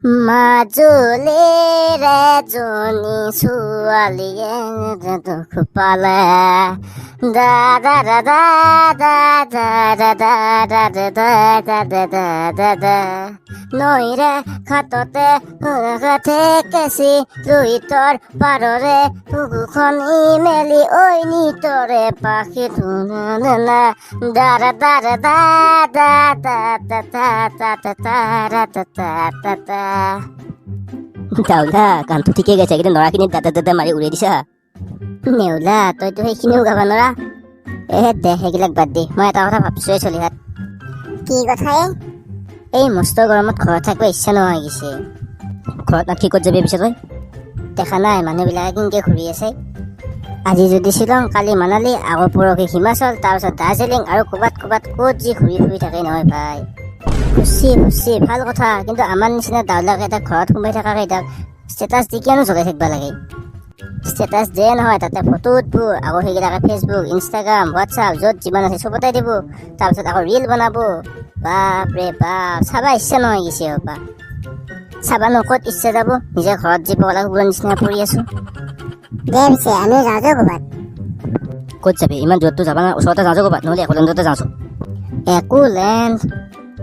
মাজুলীৰ এজনী ছোৱালীয়ে দুখ পালে দাদা দাদা দাদা দাদা দাদা দাদা দাদা নৈৰে ঘাটতে ঘাটে কেঁচি লুইতৰ পাৰৰে বুকুখনি মেলি ঐ নিতৰে পাখি ধুনা দাদা দাদা দাদা দাদা দাদা দাদা দাউলা গানটো ঠিকে গাইছা কিন্তু নৰাখিনি দাদা দাদা মাৰি উৰাই দিছা। নেউলা তইতো সেইখিনিও গাব নৰা। দে সেইবিলাক বাদ দি মই এটা কথা ভাবছোৱে চলিহাত। কি কথা এই মস্ত গৰমত ঘৰত থাকিব ইচ্ছা নোহোৱা হৈ গৈছে। ঘৰত নাথকি ক'ত যাবি পিছত তই? দেখা নাই মানুহবিলাকে কেনেকৈ ঘূৰি আছে। আজি যদি শ্বিলং, কালি মানালী, আকৌ পৰহি হিমাচল, তাৰপিছত দাৰ্জিলিং আৰু ক'ত যি ঘূৰি ফুৰি থাকে নহয় ভাই। খুচি ভাল কথা, কিন্তু আমাৰ নিচিনা দাউলাক এটা ঘৰত সোমাই থকা কেইটাক ষ্টেটাছ দি কিয়নো জ্বলাই থাকিব লাগে। ষ্টেটাছ দিয়ে নহয়, তাতে ফটো উঠব, আকৌ সেইকেইটাকে ফেচবুক, ইনষ্টাগ্ৰাম, হোৱাটছআপ য'ত যিমান আছে চবতে দিব, তাৰপিছত আকৌ ৰিল বনাব। বাপৰে বাপ, চাবা ইচ্ছা নহয় গৈছে হবা। চাবানো ক'ত ইচ্ছা যাব, নিজে ঘৰত যি পগলা কুকুৰৰ নিচিনা পৰি আছো। দে পিছে আমি যাওঁ ক'ৰবাত। ক'ত যাবি? ইমান দূৰততো যাবা না, ওচৰতে যাওঁ ক'ৰবাত, নহ'লে একলেণ্ডতে যাওঁচোন। একলেণ্ড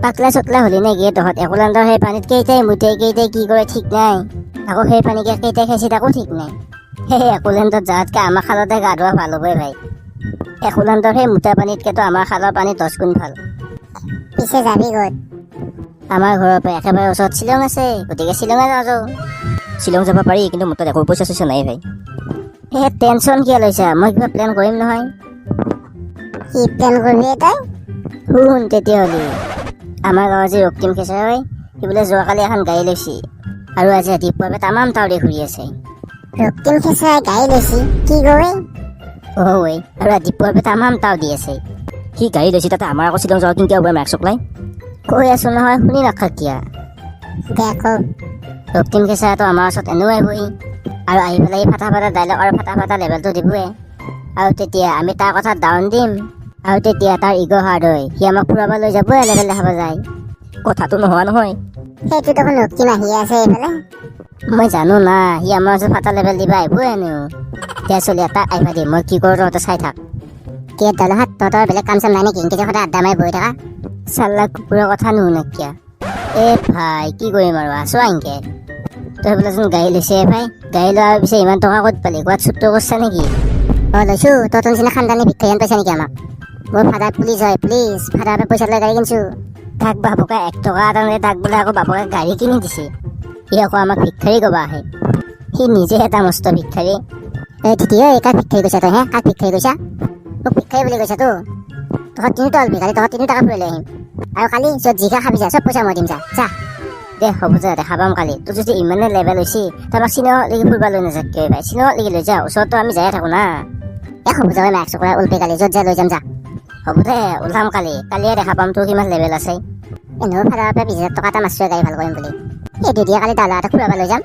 পাতলা চতলা হ'লি নেকি তহঁত? একলেণ্ডৰ সেই পানীত কেইটাই মুঠাই কেইটাই কি কৰে ঠিক নাই, আকৌ সেই পানীকে কেইটাই খেঁচি তাকো ঠিক নাই। সেই একলেণ্ডত যোৱাতকৈ আমাৰ খালতে গা ধোৱা ভাল হ'বই ভাই। একলেণ্ডৰ সেই মুঠা পানীতকেতো আমাৰ খালৰ পানী 10 গুণ ভাল। পিছে যাবি ক'ত? আমাৰ ঘৰৰ পৰা একেবাৰে ওচৰত শ্বিলং আছে, গতিকে শ্বিলঙে যাওঁ। শ্বিলং যাব পাৰি, কিন্তু মোৰ তাত একো পইচা চইচা নাই ভাই। টেনশ্যন কিয় লৈছা? মই কিবা প্লেন কৰিম নহয়। কি প্লেন কৰিবি তই? শুন তেতিয়াহ'লে, আমাৰ গাঁৱৰ যি ৰক্তিম খেচাৰ হয়, সি বোলে যোৱাকালি এখন গাড়ী লৈছে, আৰু আজি ৰাতিপুৱা তামাম তাউৰি ঘূৰি আছে। ৰক্তিম খেচাই গাড়ী লৈছি? কি কয়? আৰু ৰাতিপুৱাৰ পৰা তামাম তাও দি আছে। সি গাড়ী লৈছে, তাতে আমাৰ আকৌ শ্বিলং যোৱা কিন্তু মাৰ্ক চকলাই কৈ আছো নহয়, শুনি নাখা কিয়া? দে কওক। ৰক্তিম খেচাৰটো আমাৰ ওচৰত এনেও আহিবহি, আৰু আহি পেলাই ফাটা ডাইলগ আৰু ফাটা লেভেলটো দিবই, আৰু তেতিয়া আমি তাৰ কথা ডাউন দিম, আৰু তেতিয়া তাৰ ইগ' হাৰ্ড হয়, সি আমাক ফুৰাব লৈ যাবই লেভেল দেখাব যায়। কথাটো নোহোৱা নহয়। সেইটো দেখোন ৰক্তিম আহি আছে এইফালে। মই জানো না, সি আমাৰ ওচৰত ফাটা লেভেল দিব আহিবই এনেও। এতিয়া চলি তাক আহিবা দিম, মই কি কৰোঁ তহঁতে চাই থাক। কি দাদাহঁত তহঁতৰ বেলেগ কাম চাম নাই নেকি? ইনকে সদায় আড্ডা মাৰি বহি থাকা। চাল্লা কুকুৰৰ কথা নুশুনে কিয়া? ভাই কি কৰিম আৰু আছো আনকে। তই বোলেচোন গাড়ী লৈছে ভাই, গাড়ী লোৱাৰ পিছে ইমান টকা ক'ত পালি? ক'ৰবাত চুট্টো কৰিছা নেকি? লৈছো। তহঁতৰ নিচিনা খানদানী ভিক্ষাৰীহেন পাইছা নেকি আমাক? মোৰ ফাদাৰ পুলিচ হয়, পুলিচ। ফাদাৰৰ পৰা পইচা লৈ গাড়ী কিনছো। তাক বাপকে 1 টকা এটা নিলে তাক বোলে আকৌ বাপকে গাড়ী কিনি দিছে। সি আকৌ আমাক ভিক্ষাৰী ক'বা আহে। সি নিজে এটা মস্ত ভিক্ষাৰী। তেতিয়া কাক ভিক্ষাৰী কৈছা তই? কাক ভিক্ষাৰী কৈছা? মোক ভিক্ষাৰী বুলি কৈছা তো? তহঁত তিনিটা হ'ল ভিক্ষাৰী, তহঁত 3 টকা ফুৰাই লৈ আহিম। আৰু কালি য'ত জিকা খাবি যা, চব পইচা মই দিম যা। দে হ'ব যা, দেখা পাম কালি। তোৰ যদি ইমানে লেভেল হৈছে, তাৰপৰা শ্বিলঙলৈকে ফুৰিব লৈ নাযাকে ভাই। শ্বিলঙলৈকে লৈ যা, ওচৰতো আমি যাই থাকো না। হ'ব যা, মাৰ্ক চকলাই উল্পে কালি য'ত যা লৈ যাম যা। হ'ব দে, ওলাম কালিয়ে দেখা পাম তোৰ কিমান লেভেল আছে। এনেও ফাদাৰৰ পৰা 20,000 টকা এটা মাছুৱে গাড়ী ভাল কৰিম বুলি। এই দিদিয়ে কালি দাদা এটা ফুৰাব লৈ যাম।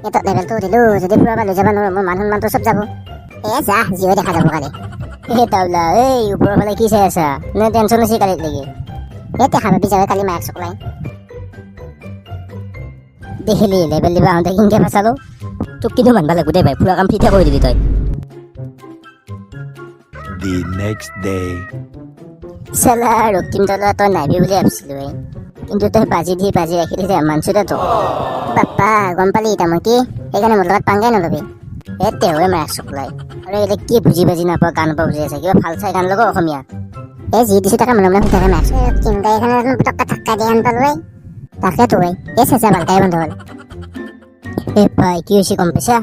এইটোত লেভেলটো দিলোঁ, যদি ফুৰাব লৈ যাব নোৱাৰোঁ মোৰ মান সন্মানটো চব যাব। যা, জিঅ' দেখা যাব কালি। তাউলা ওপৰৰ ফালে কি চাই আছা? নে টেনশ্যন আছে কালিত লাগি? দেখা পাবি যাৱে কালি মাৰ্ক চকলাই। দেখিলি লেভেল দিবা আহোঁতে কিনকে ফচালো। তোক কিন্তু মানবা লাগব দে ভাই, ফুৰা কাম ফিটা কৰি দিলি তই। The next day. চালা ৰক্তিম তলা তই নাইবি বুলি ভাবিছিলো কিন্তু তই বাজি ৰাখিলি যে মানছো দে তোক। বাপ্পা গম পালি এতিয়া মই কি? সেইকাৰণে মোৰ লগত পাংগাই নলবি। তেৱে মাৰ্ক চকলাই। আৰু এতিয়া কি বুজি নাপাওঁ, গান বুজি আছে, কিবা ভাল চাই গান লগ অসমীয়া। যি দিছো তাকে মনে মনে শুই থাকে মাৰ্ক। কিন্তু এইখানে পটককে ধাক্কা দিয়ে আন পালো। তাকেতো চেঁচা ভালকাই বন্ধ হ'ল। ভাই কি হৈছে গম পাইছা?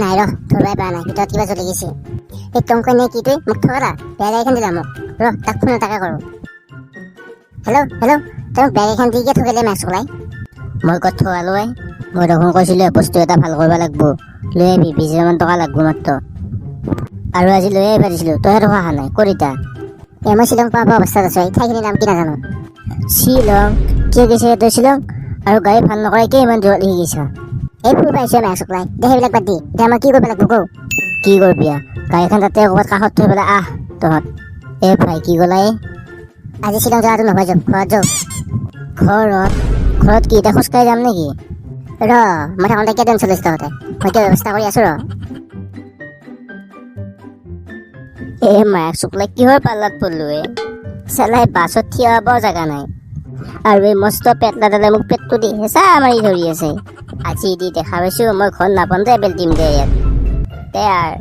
নাই ধৰবাই পৰা নাই, ভিতৰত কিবা জ্বলি গৈছে। এই টংকৈ নে কি তুই মোক ঠগৰা? বেয়া গাড়ীখন দিলা মোক। তাক ফোন এটাকে কৰোঁ। হেল্ল' তই মোক বেয়া গাড়ীখন দি কিয় ঠগিলে মাৰ্ক চকলাই? মই ক'ত ঠগালো মই দেখোন কৈছিলোঁ বস্তু এটা ভাল কৰিব লাগিব, লৈ আহিবি 20,000 মান টকা লাগিব মাত্ৰ। আৰু আজি লৈ আহিব দিছিলোঁ, তইহে ৰখা অহা নাই কৰিতা। মই শ্বিলং পোৱা অৱস্থাত আছো, এই ঠাইখিনিৰ নাম কি নাজানো। শ্বিলং কিয় গৈছে তই শ্বিলং? আৰু গাড়ী ভাল নকৰাকে ইমান দূৰত লিখি গৈছা? এই ফুল পাইছোঁ মাৰ্ক চকলাই। দে সেইবিলাক বাদ দি, এতিয়া মই কি কৰিব লাগিব কওঁ? কি কৰবি গাড়ীখন তাতে ক'ৰবাত কাষত থৈ পেলাই আহ তহঁত। ভাই কি ক'লা আজি শ্বিলং যোৱাটো নহয়, ঘৰত যাওঁ। ঘৰত কি এতিয়া খোজকাঢ়ি যাম নেকি? মই থাকোঁতে কেইদিন চলিছে তহঁতে মই কিয় ব্যৱস্থা কৰি আছো এ মায়াক চুকলাই কিহৰ পাল্লাত পৰলোৱে চালাই বাছত থিয় হ'ব জাগা নাই আৰু এই মস্ত পেটলাডালে মোক পেটটো দি হেঁচা মাৰি ধৰি আছে আজি দি দেখা পাইছো মই ঘৰ নাপাওঁতে বেল দিম দে ইয়াত দে আৰ